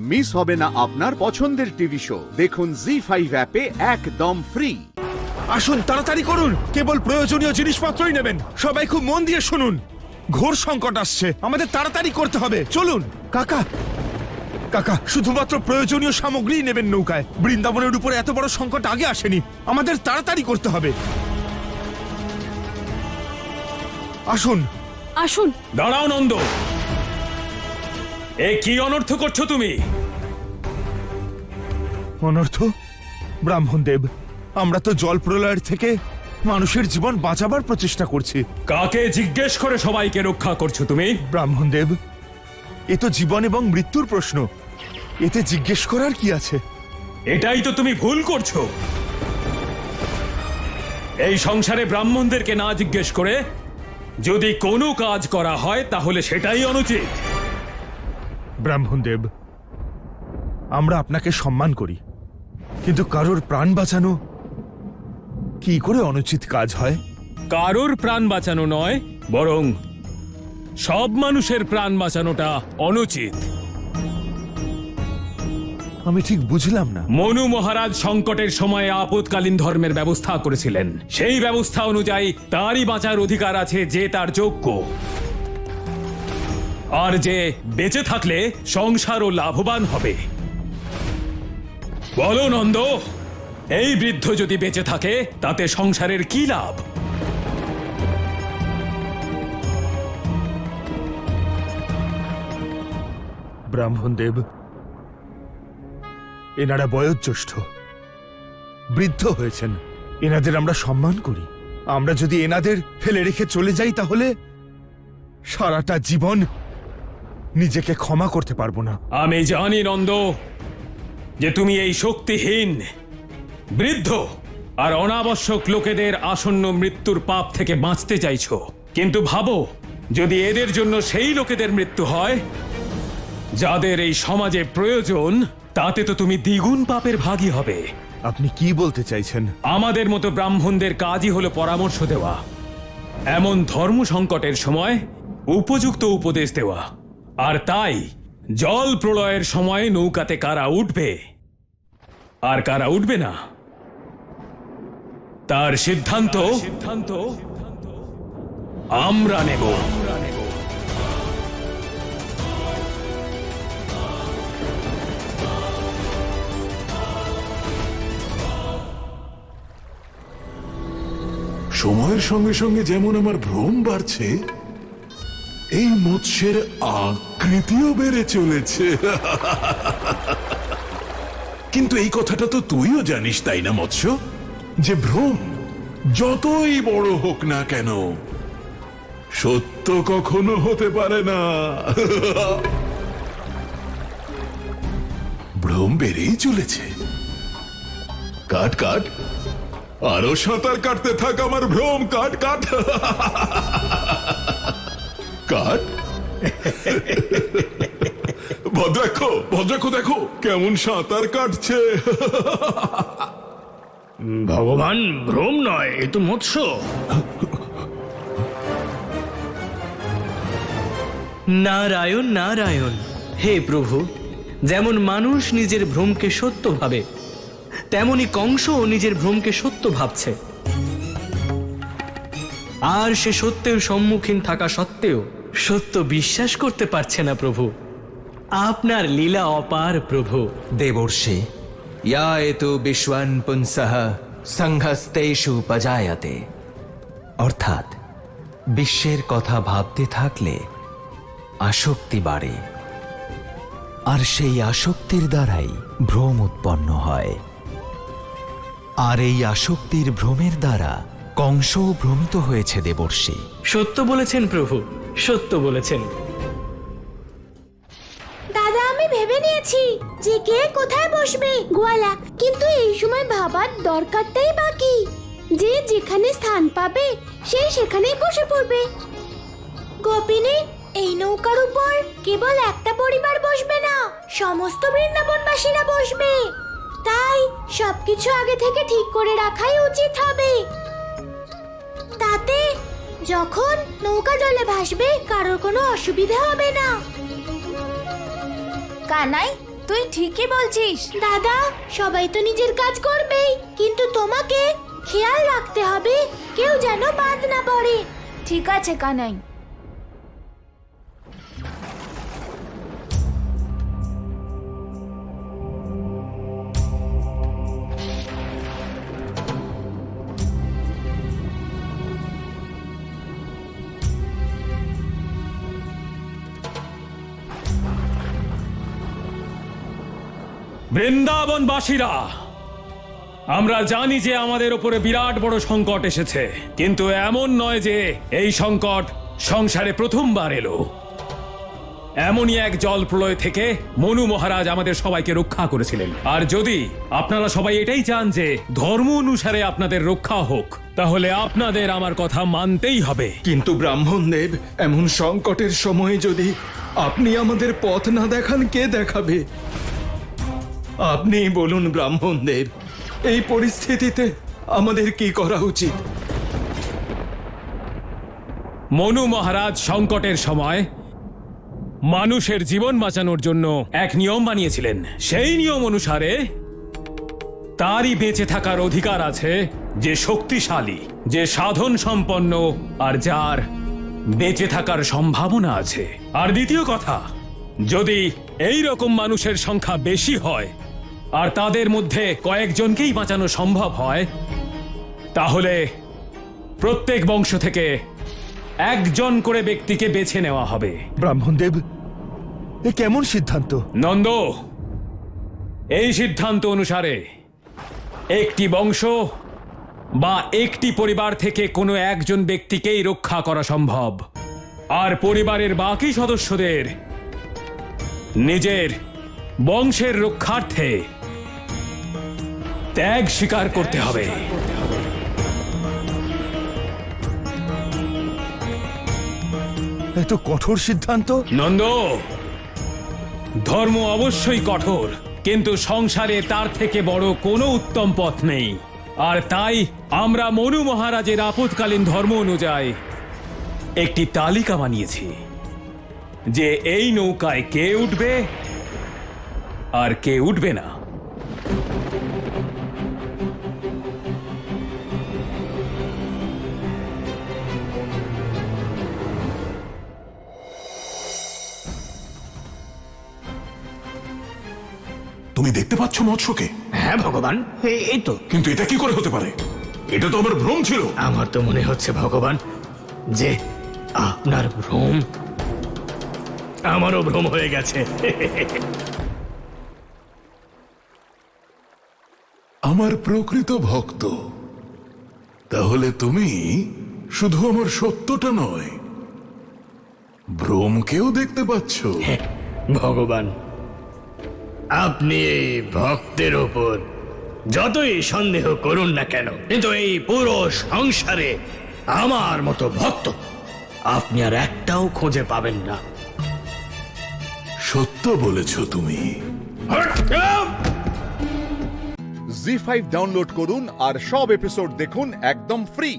Miss হবে না আপনার পছন্দের টিভি শো। দেখুন জি5 অ্যাপে একদম ফ্রি। আসুন তাড়াতাড়ি করুন, কেবল প্রয়োজনীয় জিনিসপত্রই নেবেন। সবাই খুব মন দিয়ে শুনুন, ঘোর সংকট আসছে, আমাদের তাড়াতাড়ি করতে হবে। চলুন কাকা, কাকা শুধুমাত্র প্রয়োজনীয় সামগ্রী নেবেন নৌকায়। বৃন্দাবনের উপরে এত বড় সংকট আগে আসেনি, আমাদের তাড়াতাড়ি করতে হবে। আসুন আসুন। দাঁড়াও নন্দ, এ কি অনর্থ করছো তুমি? অনর্থ? ব্রাহ্মণ দেব, আমরা তো জল প্রলয়ের থেকে মানুষের জীবন বাঁচাবার প্রচেষ্টা করছি। কাকে জিজ্ঞেস করে সবাইকে রক্ষা করছো তুমি? ব্রাহ্মণ দেব, এ তো জীবন এবং মৃত্যুর প্রশ্ন, এতে জিজ্ঞেস করার কি আছে? এটাই তো তুমি ভুল করছো। এই সংসারে ব্রাহ্মণদেরকে না জিজ্ঞেস করে যদি কোনো কাজ করা হয় তাহলে সেটাই অনুচিত। ব্রাহ্মণ দেব, আমরা আপনাকে সম্মান করি, কিন্তু কারোর প্রাণ বাঁচানো কি করে অনুচিত কাজ হয়? কারোর প্রাণ বাঁচানো নয়, বরং সব মানুষের প্রাণ বাঁচানোটা অনুচিত। আমি ঠিক বুঝলাম না। মনু মহারাজ সংকটের সময়ে আপৎকালীন ধর্মের ব্যবস্থা করেছিলেন। সেই ব্যবস্থা অনুযায়ী তারই বাঁচার অধিকার আছে যে তার যোগ্য, আর যে বেঁচে থাকলে সংসারও লাভবান হবে। বলো নন্দ, এই বৃদ্ধ যদি বেঁচে থাকে তাতে সংসারের কি লাভ? ব্রাহ্মণ দেব, এনারা বয়োজ্যেষ্ঠ, বৃদ্ধ হয়েছেন, এনাদের আমরা সম্মান করি। আমরা যদি এনাদের ফেলে রেখে চলে যাই তাহলে সারাটা জীবন নিজেকে ক্ষমা করতে পারবো না। আমি জানি নন্দ যে তুমি এই শক্তিহীন, বৃদ্ধ আর অনাবশ্যক লোকেদের আসন্ন মৃত্যুর পাপ থেকে বাঁচতে চাইছো, কিন্তু ভাবো যদি এদের জন্য সেই লোকেদের মৃত্যু হয় যাদের এই সমাজে প্রয়োজন, তাতে তো তুমি দ্বিগুণ পাপের ভাগী হবে। আপনি কি বলতে চাইছেন? আমাদের মতো ব্রাহ্মণদের কাজই হলো পরামর্শ দেওয়া, এমন ধর্ম সংকটের সময় উপযুক্ত উপদেশ দেওয়া। আর তাই জল প্রলয়ের সময় নৌকাতে কারা উঠবে আর কারা উঠবে না তার সিদ্ধান্ত আমরা নেব। সময়ের সঙ্গে সঙ্গে যেমন আমার ভ্রম বাড়ছে, এই মৎস্যের আকৃতিও বেড়ে চলেছে। কিন্তু এই কথাটা তো তুইও জানিস, তাই না মৎস্য, যে ভ্রম যতই বড় হোক না কেন সত্য কখনো হতে পারে না। ভ্রম বেড়েই চলেছে। কাট কাট, আরো সাঁতার কাটতে থাক আমার ভ্রম, কাট কাট কাট। ভদ্রাক্ষ দেখো কেমন সাঁতার কাটছে। ভগবান, ভ্রম নয়, এ তো মৎস্য। নারায়ণ নারায়ণ। হে প্রভু, যেমন মানুষ নিজের ভ্রমকে সত্য ভাবে, তেমনি কংসও নিজের ভ্রমকে সত্য ভাবছে। আর সে সত্যের সম্মুখীন থাকা সত্ত্বেও সত্য বিশ্বাস করতে পারছে না প্রভু। আপনার লীলা অপার প্রভু। দেবর্ষি ইয়া এতু বিশ্বন পুংসঃ সংঘস্তেষু পজায়তে। অর্থাৎ বিশ্বের কথা ভাবতে থাকলে আসক্তি বাড়ে, আর সেই আসক্তির দ্বারাই ভ্রম উৎপন্ন হয়। আর এই আসক্তির ভ্রমের দ্বারা কংসও ভ্রমিত হয়েছে দেবর্ষি। সত্য বলেছেন প্রভু, সত্য বলেছেন। দাদা, আমি ভেবে নিয়েছি যে কে কোথায় বসবে গোয়ালা, কিন্তু এই সময় ভাবার দরকারটাই বাকি। যে যেখানে স্থান পাবে সে সেখানেই বসে পড়বে। গোপিনী, এই নৌকার উপর কেবল একটা পরিবার বসবে না, সমস্ত বৃন্দাবনবাসীরা বসবে। তাই সবকিছু আগে থেকে ঠিক করে রাখাই উচিত হবে। তাতে যখন নৌকা জলে ভাসবে কারোর কোনো অসুবিধা হবে না। কানাই, তুই ঠিকই বলছিস। দাদা, সবাই তো নিজের কাজ করবেই, কিন্তু তোমাকে খেয়াল রাখতে হবে কেউ যেন বাদ না পড়ে। ঠিক আছে কানাই। বৃন্দাবনবাসীরা, আমরা জানি যে আমাদের উপরে বিরাট বড় সংকট এসেছে, কিন্তু এমন নয় যে এই সংকট সংসারে প্রথমবার এলো। এমনই এক জল প্রলয় থেকে মনু মহারাজ আমাদের সবাইকে রক্ষা করেছিলেন। আর যদি আপনারা সবাই এটাই চান যে ধর্ম অনুসারে আপনাদের রক্ষা হোক, তাহলে আপনাদের আমার কথা মানতেই হবে। কিন্তু ব্রাহ্মণদেব, এমন সংকটের সময় যদি আপনি আমাদের পথ না দেখান, কে দেখাবে? আপনিই বলুন ব্রাহ্মণদেব, এই পরিস্থিতিতে আমাদের কি করা উচিত? মনু মহারাজ সংকটের সময় মানুষের জীবন বাঁচানোর জন্য এক নিয়ম বানিয়েছিলেন। সেই নিয়ম অনুসারে তারই বেঁচে থাকার অধিকার আছে যে শক্তিশালী, যে সাধন সম্পন্ন, আর যার বেঁচে থাকার সম্ভাবনা আছে। আর দ্বিতীয় কথা, যদি এই রকম মানুষের সংখ্যা বেশি হয় আর তাদের মধ্যে কয়েকজনকেই বাঁচানো সম্ভব হয়, তাহলে প্রত্যেক বংশ থেকে একজন করে ব্যক্তিকে বেছে নেওয়া হবে। ব্রাহ্মণদেব, এ কেমন সিদ্ধান্ত? নন্দ, এই সিদ্ধান্ত অনুসারে একটি বংশ বা একটি পরিবার থেকে কোনো একজন ব্যক্তিকেই রক্ষা করা সম্ভব, আর পরিবারের বাকি সদস্যদের নিজের বংশের রক্ষার্থে ত্যাগ স্বীকার করতে হবে। এত কঠোর সিদ্ধান্ত। নন্দ, ধর্ম অবশ্যই কঠোর, কিন্তু সংসারে তার থেকে বড় কোনো উত্তম পথ নেই। আর তাই আমরা মনু মহারাজের আপৎকালীন ধর্ম অনুযায়ী একটি তালিকা বানিয়েছি যে এই নৌকায় কে উঠবে আর কে উঠবে না। তুমি দেখতে পাচ্ছ মৎস্যকে? হ্যাঁ ভগবান, এই তো। কিন্তু এটা কি করে হতে পারে? এটা তো আমার ভ্রম ছিল। আমার তো মনে হচ্ছে ভগবান যে আপনার ভ্রম আমারও ভ্রম হয়ে গেছে। আমার প্রকৃত ভক্ত, তাহলে তুমি শুধু আমার সত্যটা নয়, ভ্রমকেও দেখতে পাচ্ছ। ভগবান, আপনি এই ভক্তের ওপর যতই সন্দেহ করুন না কেন, কিন্তু এই পুরো সংসারে আমার মতো ভক্ত আপনি আর একটাও খুঁজে পাবেন না। সত্য বলেছ তুমি। জি5 ডাউনলোড করুন আর সব এপিসোড দেখুন একদম ফ্রি।